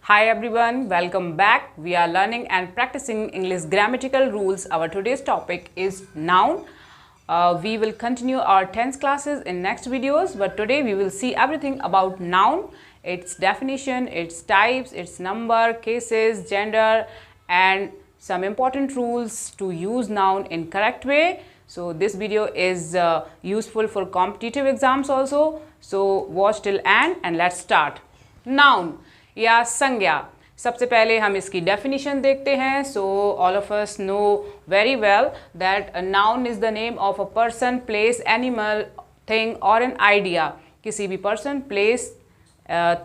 Hi everyone, welcome back. We are learning and practicing English grammatical rules. Our today's topic is noun. We will continue our tense classes in next videos, but today we will see everything about noun, its definition, its types, its number, cases, gender, and some important rules to use noun in correct way. So this video is useful for competitive exams also. So watch till end and let's start. Noun या संज्ञा, सबसे पहले हम इसकी definition देखते हैं. So all of us know very well that a noun is the name of a person, place, animal, thing और an idea. किसी भी पर्सन, प्लेस,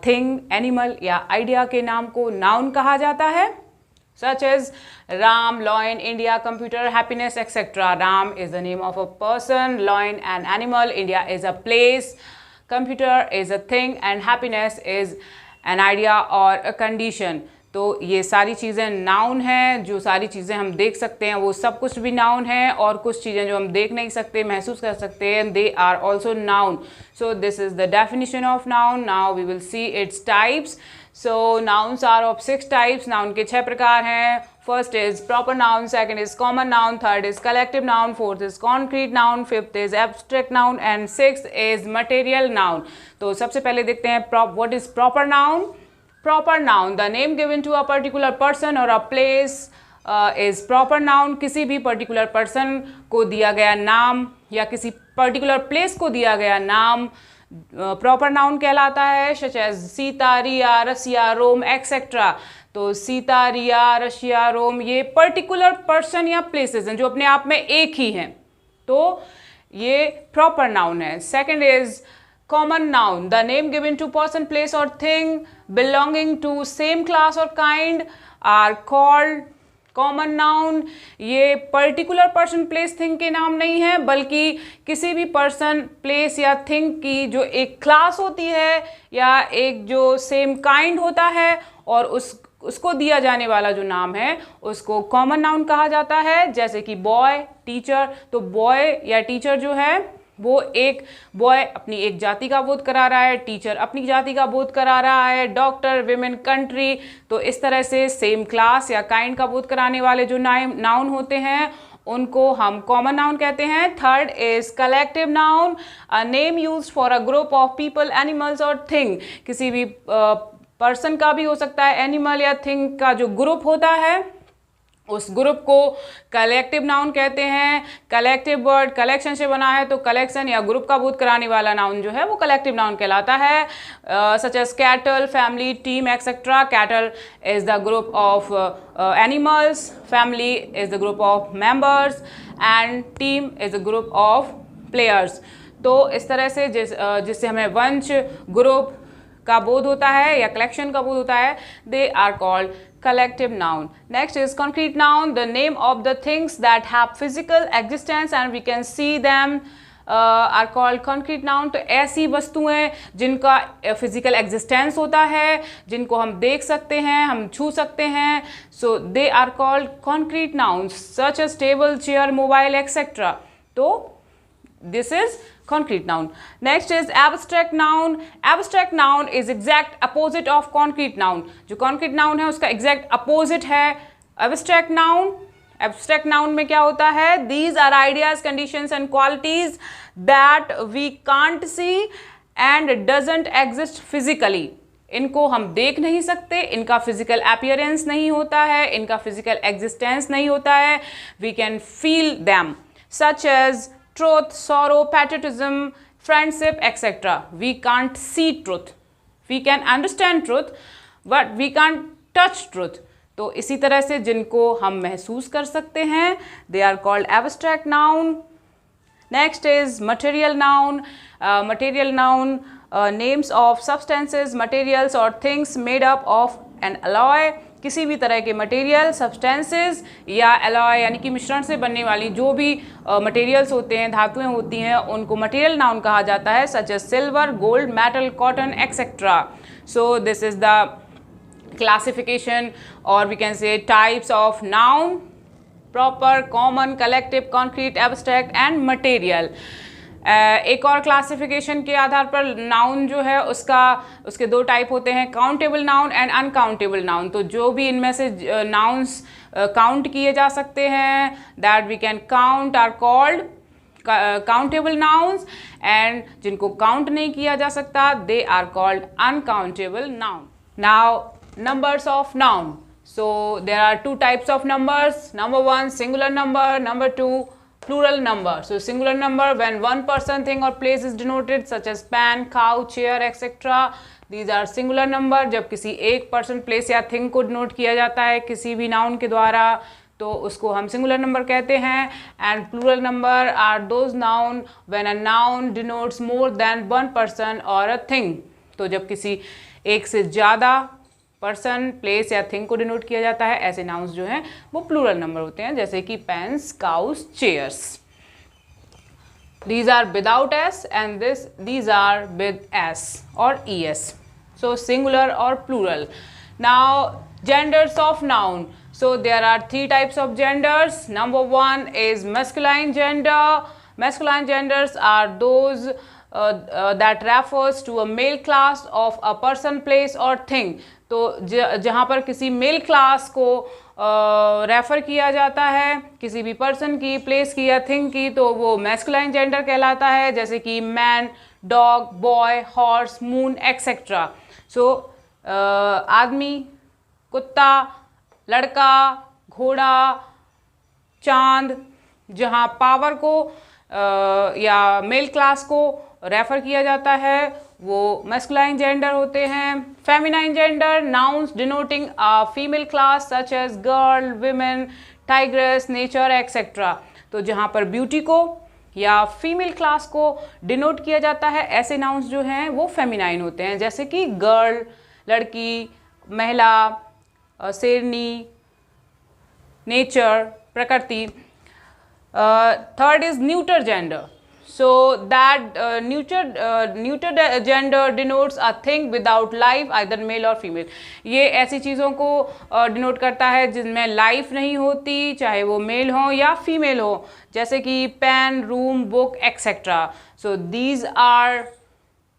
थिंग, एनिमल या आइडिया के नाम को नाउन कहा जाता है. Such as Ram, lion, India, computer, happiness, etc. Ram is the name of a person, lion an animal, India is a place, computer is a thing and happiness is an idea or a condition. तो ये सारी चीज़ें noun हैं. जो सारी चीज़ें हम देख सकते हैं वो सब कुछ भी नाउन है, और कुछ चीज़ें जो हम देख नहीं सकते, महसूस कर सकते हैं, they are also noun. So this is the definition of noun. Now we will see its types. So nouns are of 6 types. Noun के 6 प्रकार हैं. First is proper noun, second is common noun, third is collective noun, fourth is concrete noun, fifth is abstract noun and sixth is material noun. तो सबसे पहले देखते हैं what is proper noun. Proper noun, the name given to a particular person or a place is proper noun. किसी भी particular person को दिया गया नाम या किसी particular place को दिया गया नाम proper noun कहलाता है. such as सीता, रिया, रसिया, रोम etc. तो सीता, रिया, रशिया, रोम ये particular person या places हैं जो अपने आप में एक ही हैं, तो ये proper noun है. second is common noun, the name given to person, place or thing belonging to same class or kind are called common noun. ये particular person, place, thing के नाम नहीं है, बल्कि किसी भी person, place या thing की जो एक class होती है या एक जो same kind होता है और उसको दिया जाने वाला जो नाम है उसको कॉमन नाउन कहा जाता है. जैसे कि बॉय, टीचर. तो बॉय या टीचर जो है वो एक बॉय अपनी एक जाति का बोध करा रहा है, टीचर अपनी जाति का बोध करा रहा है, डॉक्टर, विमेन, कंट्री. तो इस तरह से सेम क्लास या काइंड का बोध कराने वाले जो नाउन होते हैं उनको हम कॉमन नाउन कहते हैं. Third is collective noun, a name used for a group of people, animals और थिंग. किसी भी पर्सन का भी हो सकता है, एनिमल या थिंग का जो ग्रुप होता है उस ग्रुप को कलेक्टिव नाउन कहते हैं. कलेक्टिव वर्ड कलेक्शन से बना है, तो कलेक्शन या ग्रुप का बोध कराने वाला नाउन जो है वो कलेक्टिव नाउन कहलाता है. Such as cattle, family, team etcetera. Cattle is the group of animals, family is the group of members and team is the group of players. तो इस तरह से जिससे हमें वंश, ग्रुप का बोध होता है या कलेक्शन का बोध होता है, they are called collective noun. Next is concrete noun, the name of the things that have physical existence and we can see them are called concrete noun. तो ऐसी वस्तुएं जिनका physical existence होता है, जिनको हम देख सकते हैं, हम छू सकते हैं, so they are called concrete nouns such as table, chair, mobile etc. तो this is concrete noun. Next is abstract noun. Abstract noun is exact opposite of concrete noun. जो concrete noun है उसका exact opposite है abstract noun. Abstract noun में क्या होता है? These are ideas, conditions and qualities that we can't see and doesn't exist physically. इनको हम देख नहीं सकते, इनका फिजिकल अपीयरेंस नहीं होता है, इनका फिजिकल एग्जिस्टेंस नहीं होता है. We can feel them such as truth, sorrow, patriotism, friendship etc. We can't see truth. We can understand truth but we can't touch truth. तो इसी तरह से जिनको हम महसूस कर सकते हैं, they are called abstract noun. Next is material noun. Material noun, names of substances, materials or things made up of an alloy. किसी भी तरह के मटेरियल, सब्सटेंसेस या एलॉय यानी कि मिश्रण से बनने वाली जो भी मटेरियल्स होते हैं, धातुएं होती हैं, उनको मटेरियल नाउन कहा जाता है. Such as silver, gold, metal, cotton etcetera. So this is the classification और we can say types of noun: proper, common, collective, concrete, abstract and material. एक और क्लासिफिकेशन के आधार पर नाउन जो है उसके दो टाइप होते हैं, countable noun and uncountable noun. तो जो भी इनमें से नाउन्स काउंट किए जा सकते हैं, that we can count, are called countable nouns, and जिनको काउंट नहीं किया जा सकता, they are called uncountable noun. Now numbers of noun. So there are two types of numbers. Number one, singular number. Number two, plural number. So singular number, when one person, thing or place is denoted, such as pen, cow, chair, etc. These are singular number. जब किसी एक person, place या thing को denote किया जाता है किसी भी noun के द्वारा, तो उसको हम singular number कहते हैं. And plural number are those noun when a noun denotes more than one person or a thing. तो जब किसी एक से ज़्यादा पर्सन, प्लेस या थिंग को डिनोट किया जाता है, ऐसे नाउन्स जो हैं वो प्लूरल नंबर होते हैं, जैसे कि pens, cows, chairs. These are without S and these are with S और es. सो सिंगुलर और plural. Now genders of noun. So there are three types of genders. Number one is masculine gender. Masculine genders are those that refers to a male class of a person, place or thing. तो जहाँ पर किसी mail class को refer किया जाता है, किसी भी पर्सन की, प्लेस की या थिंग की, तो वो मैस्कुलाइन जेंडर कहलाता है, जैसे कि man, dog, boy, horse, moon etcetera. So आदमी, कुत्ता, लड़का, घोड़ा, चांद, जहाँ पावर को या मेल क्लास को रेफ़र किया जाता है वो मैस्कुलाइन जेंडर होते हैं. Feminine gender, nouns denoting a female class such as girl, women, tigress, nature etcetera. तो जहाँ पर ब्यूटी को या फीमेल क्लास को डिनोट किया जाता है, ऐसे नाउन्स जो हैं वो फेमिनाइन होते हैं, जैसे कि गर्ल, लड़की, महिला, शेरनी, नेचर, प्रकृति. Third is neuter gender. So that neuter gender denotes a thing without life, either male or female. ये ऐसी चीज़ों को डिनोट करता है जिनमें लाइफ नहीं होती, चाहे वो मेल हो या फीमेल हो, जैसे कि pen, room, book etcetera. So these are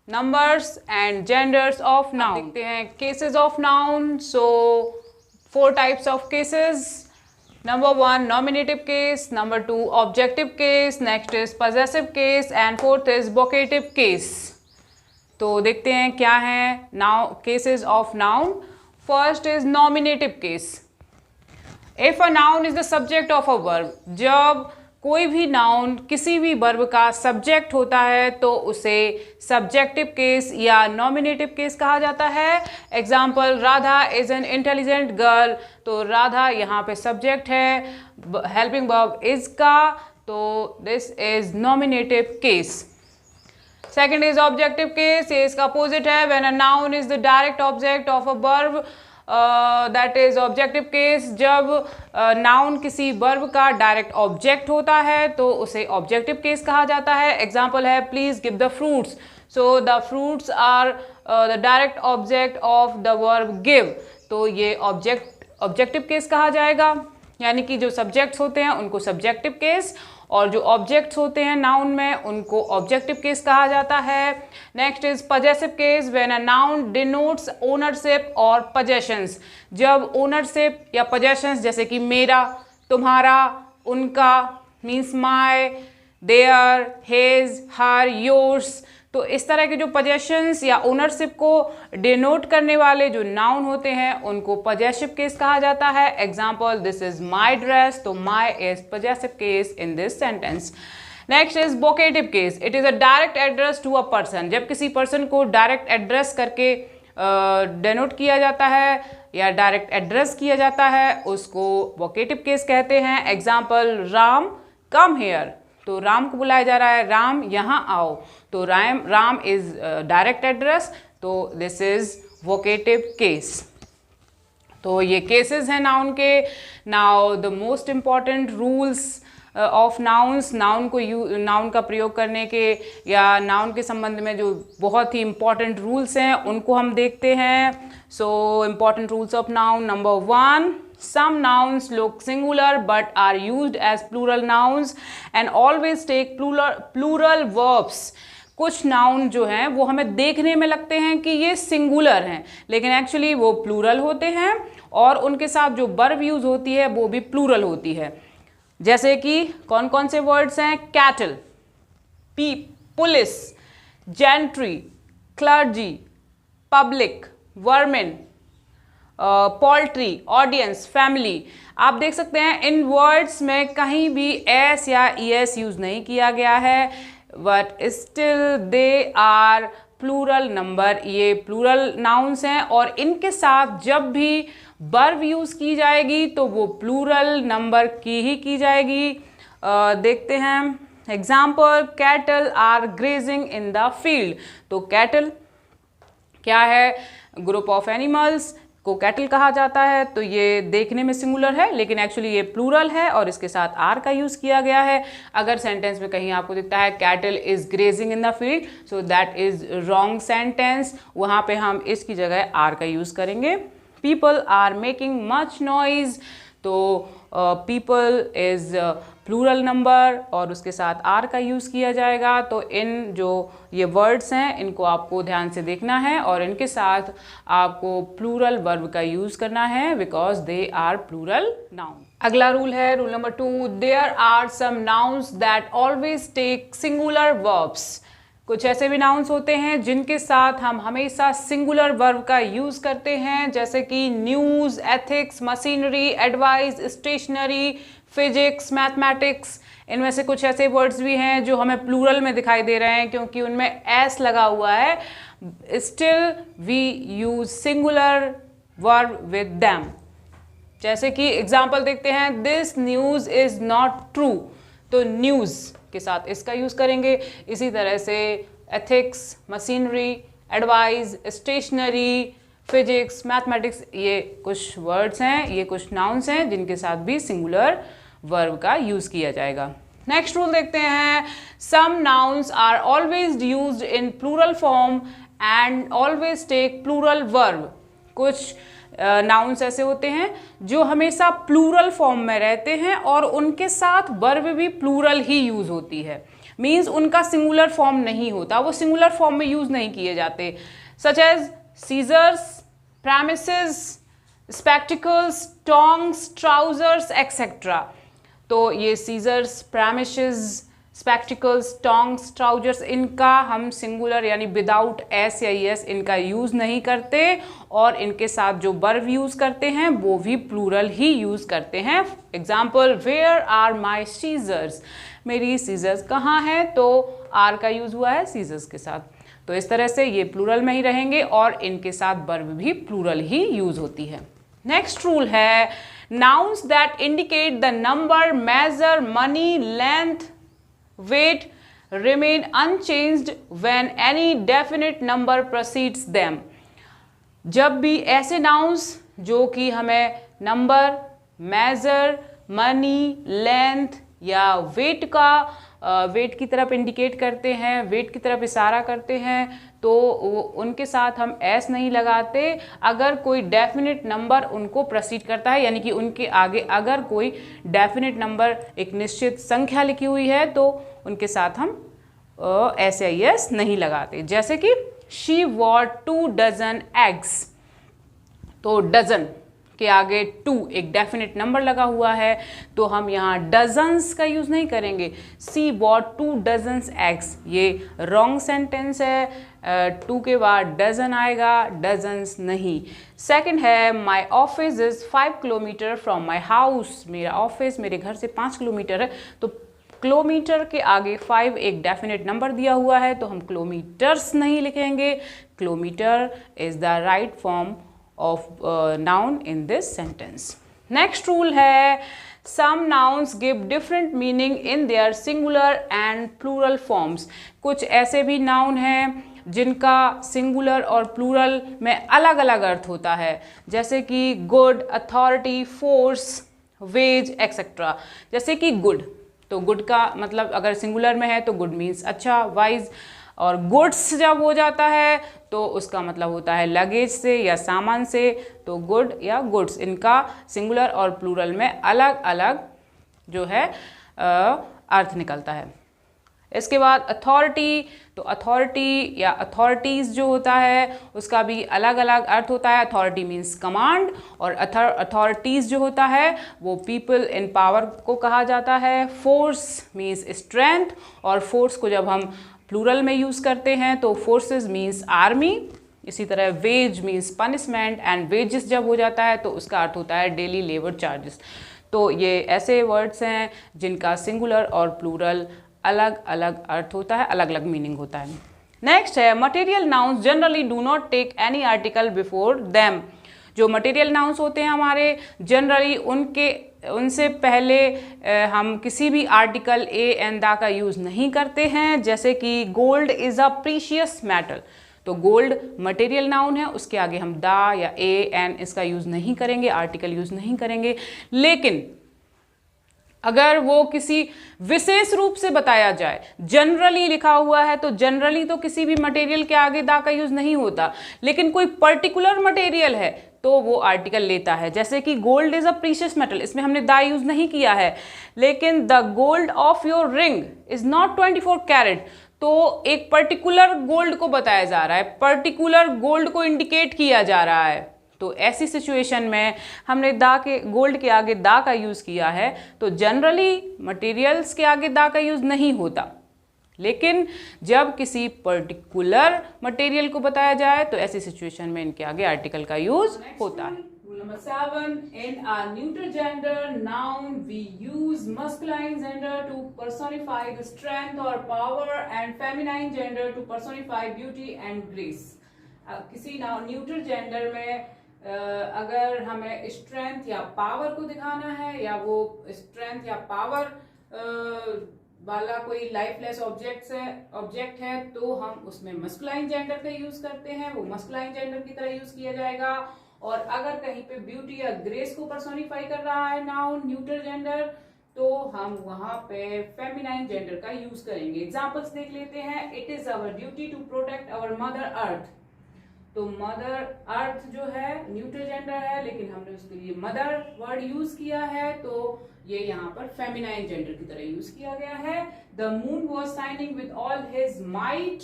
numbers and genders of noun. देखते हैं cases of noun. So 4 types of cases. Number 1, nominative case. Number 2, objective case. Next is possessive case and fourth is vocative case. तो देखते हैं क्या हैं now cases of noun. First is nominative case. If a noun is the subject of a verb, जब कोई भी noun किसी भी वर्ब का सब्जेक्ट होता है तो उसे सब्जेक्टिव केस या नॉमिनेटिव केस कहा जाता है. Example, Radha is an intelligent girl. तो राधा यहाँ पे सब्जेक्ट है, हेल्पिंग वर्ब इज का, तो this is nominative case. Second is objective case. ये इसका अपोजिट है. When a noun is the direct object of a verb, that is objective case. जब नाउन किसी वर्ब का डायरेक्ट ऑब्जेक्ट होता है तो उसे ऑब्जेक्टिव केस कहा जाता है. एग्जाम्पल है, please give the fruits. So the fruits are the direct object of the verb give. तो ये ऑब्जेक्टिव केस कहा जाएगा, यानी कि जो सब्जेक्ट्स होते हैं उनको सब्जेक्टिव केस और जो ऑब्जेक्ट्स होते हैं नाउन में उनको ऑब्जेक्टिव केस कहा जाता है. Next is possessive case. When a noun denotes ownership और पजेशंस. जब ओनरशिप या पजेशंस जैसे कि मेरा, तुम्हारा, उनका means my, their, his, her, yours, तो इस तरह के जो पजेशंस या ओनरशिप को डिनोट करने वाले जो नाउन होते हैं उनको पजेसिव केस कहा जाता है. Example, this is my dress. तो my is possessive case in this sentence. Next is vocative case. It is a direct address to a person. जब किसी पर्सन को डायरेक्ट एड्रेस करके डिनोट किया जाता है या डायरेक्ट एड्रेस किया जाता है उसको वोकेटिव केस कहते हैं. Example, Ram come here. तो राम को बुलाया जा रहा है, राम यहाँ आओ. तो राम इज डायरेक्ट एड्रेस, तो दिस इज वोकेटिव केस. तो ये केसेस हैं नाउन के. Now the most important rules of nouns. Noun का प्रयोग करने के या नाउन के संबंध में जो बहुत ही इम्पॉर्टेंट रूल्स हैं उनको हम देखते हैं. So important rules of noun. Number 1, Some nouns look singular but are used as plural nouns and always take plural verbs. कुछ नाउन जो हैं वो हमें देखने में लगते हैं कि ये सिंगुलर हैं, लेकिन एक्चुअली वो प्लूरल होते हैं और उनके साथ जो वर्ब यूज होती है वो भी प्लूरल होती है। जैसे कि कौन कौन से वर्ड्स हैं? Cattle, police, gentry, clergy, public, vermin, poultry, audience, family. आप देख सकते हैं इन वर्ड्स में कहीं भी एस या ईएस यूज नहीं किया गया है, but still they are plural number. ये प्लूरल नाउन्स हैं और इनके साथ जब भी वर्ब यूज की जाएगी तो वो प्लूरल नंबर की ही की जाएगी। देखते हैं example, cattle are grazing in the field. तो कैटल क्या है? ग्रुप ऑफ एनिमल्स को कैटल कहा जाता है। तो ये देखने में सिंगुलर है लेकिन एक्चुअली ये प्लूरल है और इसके साथ आर का यूज किया गया है। अगर सेंटेंस में कहीं आपको दिखता है cattle is grazing in the field, so that is wrong sentence, वहां पे हम इसकी जगह आर का यूज करेंगे। People are making much noise, तो पीपल इज प्लूरल नंबर और उसके साथ आर का यूज़ किया जाएगा। तो इन जो ये वर्ड्स हैं इनको आपको ध्यान से देखना है और इनके साथ आपको प्लूरल वर्ब का यूज़ करना है because they are plural noun. अगला रूल है rule number 2, there are some nouns that always take singular verbs. कुछ ऐसे भी नाउन्स होते हैं जिनके साथ हम हमेशा सिंगुलर वर्ब का यूज़ करते हैं, जैसे कि news, ethics, machinery, advice, stationery, physics, mathematics. इनमें से कुछ ऐसे वर्ड्स भी हैं जो हमें प्लूरल में दिखाई दे रहे हैं क्योंकि उनमें एस लगा हुआ है, still we use singular verb with them. जैसे कि एग्जाम्पल देखते हैं, this news is not true, तो न्यूज़ के साथ इसका यूज करेंगे। इसी तरह से ethics, machinery, advice, stationery, physics, mathematics, ये कुछ वर्ड्स हैं, ये कुछ नाउन्स हैं जिनके साथ भी सिंगुलर वर्ब का यूज किया जाएगा। नेक्स्ट रूल देखते हैं, some nouns are always used in plural form and always take plural verb. कुछ नाउन्स ऐसे होते हैं जो हमेशा प्लूरल फॉर्म में रहते हैं और उनके साथ वर्ब भी प्लूरल ही यूज होती है, मीन्स उनका सिंगुलर फॉर्म नहीं होता, वो सिंगुलर फॉर्म में यूज नहीं किए जाते। Such as scissors, premises, spectacles, tongs, trousers etcetera. तो ये scissors, premises, spectacles, tongs, trousers, इनका हम सिंगुलर यानी विदाउट एस या एस इनका यूज़ नहीं करते और इनके साथ जो वर्ब यूज़ करते हैं वो भी प्लूरल ही यूज़ करते हैं। Example, where are my scissors, मेरी सीजर्स कहाँ हैं, तो आर का यूज़ हुआ है सीजर्स के साथ। तो इस तरह से ये प्लूरल में ही रहेंगे और इनके साथ वर्ब भी प्लूरल ही यूज़ होती है। नेक्स्ट रूल है, nouns that indicate the number, measure, money, length, weight remain unchanged when any definite number precedes them। जब भी ऐसे नाउन्स जो कि हमें नंबर, मेजर, मनी, लेंथ या वेट की तरफ इंडिकेट करते हैं, वेट की तरफ इशारा करते हैं, तो उनके साथ हम एस नहीं लगाते। अगर कोई डेफिनेट नंबर उनको प्रोसीड करता है, यानी कि उनके आगे अगर कोई डेफिनेट नंबर, एक निश्चित संख्या लिखी हुई है, तो उनके साथ हम एस या एस नहीं लगाते। जैसे कि शी वॉट 2 डजन एग्स, तो डजन के आगे 2 एक डेफिनेट नंबर लगा हुआ है, तो हम यहाँ डजन्स का यूज़ नहीं करेंगे। सी वॉट 2 डजन्स एग्स, ये रॉन्ग सेंटेंस है, 2 के बाद डजन आएगा, डजन्स नहीं। सेकंड है, my office is 5 kilometre from my house, मेरा ऑफिस मेरे घर से 5 किलोमीटर है, तो किलोमीटर के आगे 5 एक डेफिनेट नंबर दिया हुआ है, तो हम किलोमीटर्स नहीं लिखेंगे। Kilometre is the right form of noun in this sentence. Next rule है, some nouns give different meaning in their singular and plural forms। कुछ ऐसे भी noun हैं जिनका सिंगुलर और प्लूरल में अलग अलग अर्थ होता है, जैसे कि good, authority, force, wage etcetera. जैसे कि गुड, तो गुड का मतलब अगर सिंगुलर में है तो गुड मीन्स अच्छा, वाइज। और गुड्स जब हो जाता है तो उसका मतलब होता है लगेज से या सामान से, तो गुड या गुड्स, इनका सिंगुलर और प्लूरल में अलग अलग जो है अर्थ निकलता है। इसके बाद अथॉरिटी, तो अथॉरिटी या अथॉरिटीज़ जो होता है उसका भी अलग अलग अर्थ होता है। अथॉरिटी मीन्स कमांड, और अथॉरिटीज़ जो होता है वो पीपल इन पावर को कहा जाता है। फोर्स मीन्स स्ट्रेंथ, और फोर्स को जब हम प्लूरल में यूज़ करते हैं तो फोर्सेस मीन्स आर्मी। इसी तरह wage means punishment, and wages जब हो जाता है तो उसका अर्थ होता है डेली लेबर चार्जेस। तो ये ऐसे वर्ड्स हैं जिनका सिंगुलर और प्लूरल अलग अलग अर्थ होता है, अलग अलग मीनिंग होता है। नेक्स्ट है material nouns generally do not take any article before them. जो मटेरियल नाउन्स होते हैं हमारे, जनरली उनसे पहले हम किसी भी आर्टिकल ए एंड दा का यूज़ नहीं करते हैं। जैसे कि gold is a precious metal, तो गोल्ड मटेरियल नाउन है, उसके आगे हम दा या ए एन इसका यूज़ नहीं करेंगे, आर्टिकल यूज़ नहीं करेंगे। लेकिन अगर वो किसी विशेष रूप से बताया जाए, जनरली लिखा हुआ है तो जनरली तो किसी भी मटेरियल के आगे दा का यूज़ नहीं होता, लेकिन कोई पर्टिकुलर मटेरियल है तो वो आर्टिकल लेता है। जैसे कि gold is a precious metal, इसमें हमने दा यूज़ नहीं किया है, लेकिन the gold of your ring is not 24 carat, तो एक पर्टिकुलर गोल्ड को बताया जा रहा है, पर्टिकुलर गोल्ड को इंडिकेट किया जा रहा है। तो ऐसी सिचुएशन में हमने दा के गोल्ड के आगे दा का यूज़ किया है, तो जनरली मटेरियल्स के आगे दा का यूज़ नहीं होता। लेकिन जब किसी पर्टिकुलर मटेरियल को बताया जाए तो ऐसी सिचुएशन में इनके आगे आर्टिकल का यूज़ होता है। Rule number 7, in a neuter gender noun we use masculine gender to personify the strength or power and feminine gender to personify beauty and grace। किसी न्यूट्रल जेंडर में अगर हमें स्ट्रेंथ या पावर को दिखाना है, या वो स्ट्रेंथ या पावर वाला कोई लाइफलेस ऑब्जेक्ट है तो हम उसमें मस्कुलाइन जेंडर का यूज करते हैं, वो मस्कुलाइन जेंडर की तरह यूज किया जाएगा। और अगर कहीं पे ब्यूटी या ग्रेस को पर्सोनिफाई कर रहा है नाउन न्यूट्रल जेंडर, तो हम वहां पे फेमिनाइन जेंडर का यूज करेंगे। एग्जांपल्स देख लेते हैं। It is our duty to protect our mother earth, तो मदर अर्थ जो है न्यूट्रल जेंडर है, लेकिन हमने उसके लिए मदर वर्ड यूज किया है, तो ये यहाँ पर फेमिनाइन जेंडर की तरह यूज किया गया है। The moon was shining with all his might,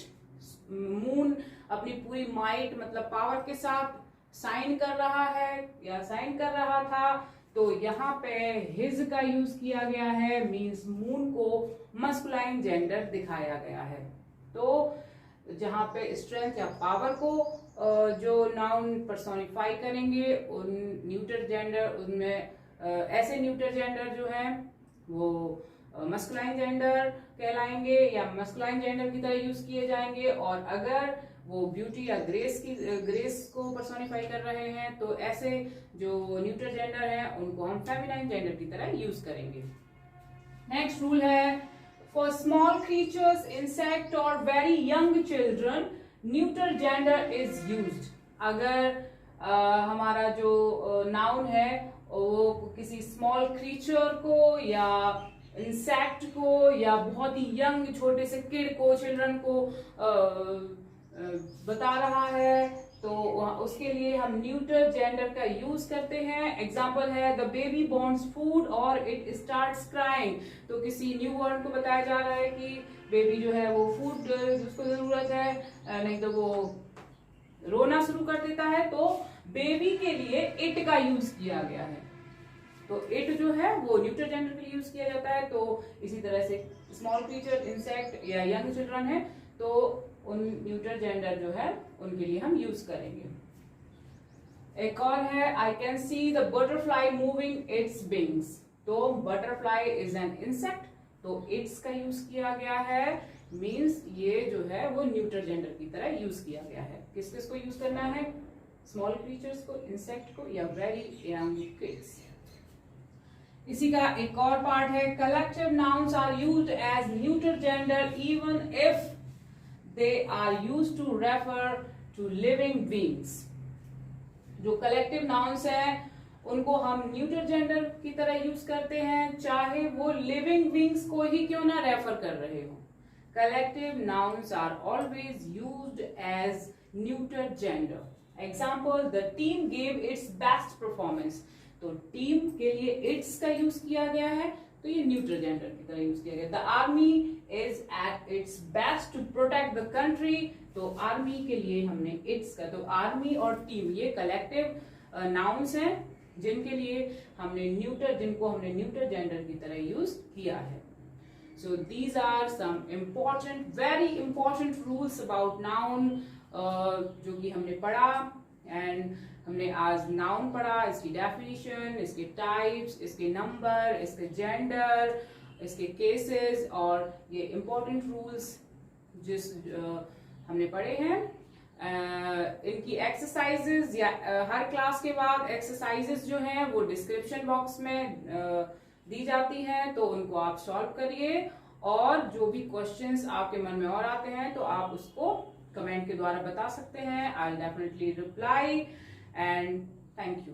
moon अपनी पूरी माइट मतलब पावर के साथ साइन कर रहा है या साइन कर रहा था, तो यहाँ पे हिज का यूज किया गया है, मींस मून को मस्कुलाइन जेंडर दिखाया गया है। तो जहाँ पे स्ट्रेंथ या पावर को जो नाउन पर्सोनिफाई करेंगे उन न्यूट्रल जेंडर, उनमें ऐसे न्यूट्रल जेंडर जो है वो मस्कुलाइन जेंडर कहलाएंगे या मस्कुलाइन जेंडर की तरह यूज किए जाएंगे। और अगर वो ब्यूटी या ग्रेस को पर्सोनिफाई कर रहे हैं तो ऐसे जो न्यूट्रल जेंडर हैं उनको हम फेमिनाइन जेंडर की तरह यूज करेंगे। नेक्स्ट रूल है, for small creatures, insect or very young children, neutral gender is used। अगर हमारा जो नाउन है वो किसी स्मॉल क्रीचर को या इंसेक्ट को या बहुत ही यंग छोटे से किड को, चिल्ड्रन को बता रहा है, तो उसके लिए हम न्यूट्रल जेंडर का यूज करते हैं। एग्जाम्पल है द बेबी वॉन्ट्स फूड और इट स्टार्ट्स क्राइंग, तो किसी न्यू बॉर्न को बताया जा रहा है कि बेबी जो है वो फूड जिसको जरूरत है, नहीं तो वो रोना शुरू कर देता है, तो बेबी के लिए इट का यूज किया गया है। तो इट जो है वो न्यूट्रल जेंडर के लिए यूज किया जाता है। तो इसी तरह से स्मॉल क्रीचर, इंसेक्ट या यंग चिल्ड्रन है तो उन न्यूट्रल जेंडर जो है उनके लिए हम यूज करेंगे। एक और है I can see the butterfly moving its wings, तो बटरफ्लाई इज एन इंसेक्ट, तो इट्स का यूज किया गया है, मींस ये जो है वो न्यूट्रल जेंडर की तरह यूज किया गया है। किस किस को यूज करना है? स्मॉल क्रीचर्स को, इंसेक्ट को या वेरी यंग किड्स। इसी का एक और पार्ट है, collective nouns are used as neutral gender even if they are used to refer to living beings। जो कलेक्टिव नाउन्स हैं उनको हम न्यूट्रल जेंडर की तरह यूज करते हैं, चाहे वो लिविंग बींग्स को ही क्यों ना रेफर कर रहे हो। collective nouns are always used as neuter gender. Example, the team gave its best performance. तो टीम के लिए इट्स का यूज किया गया है, तो ये न्यूट्रल जेंडर की तरह यूज किया गया। The army is at its best to protect the country, तो आर्मी के लिए हमने इट्स का, तो आर्मी और टीम ये कलेक्टिव नाउन्स हैं जिनको हमने न्यूट्रल जेंडर की तरह यूज किया है। So these are some very important rules about noun जो कि हमने पढ़ा, एंड हमने आज नाउन पढ़ा, इसकी डेफिनेशन, इसके टाइप्स, इसके नंबर, इसके जेंडर, इसके केसेस और ये इम्पोर्टेंट रूल्स हमने पढ़े हैं। इनकी एक्सरसाइजेज या हर क्लास के बाद एक्सरसाइजेज जो हैं वो डिस्क्रिप्शन बॉक्स में दी जाती हैं, तो उनको आप सॉल्व करिए, और जो भी क्वेश्चंस आपके मन में और आते हैं तो आप उसको कमेंट के द्वारा बता सकते हैं। I will definitely reply, and thank you.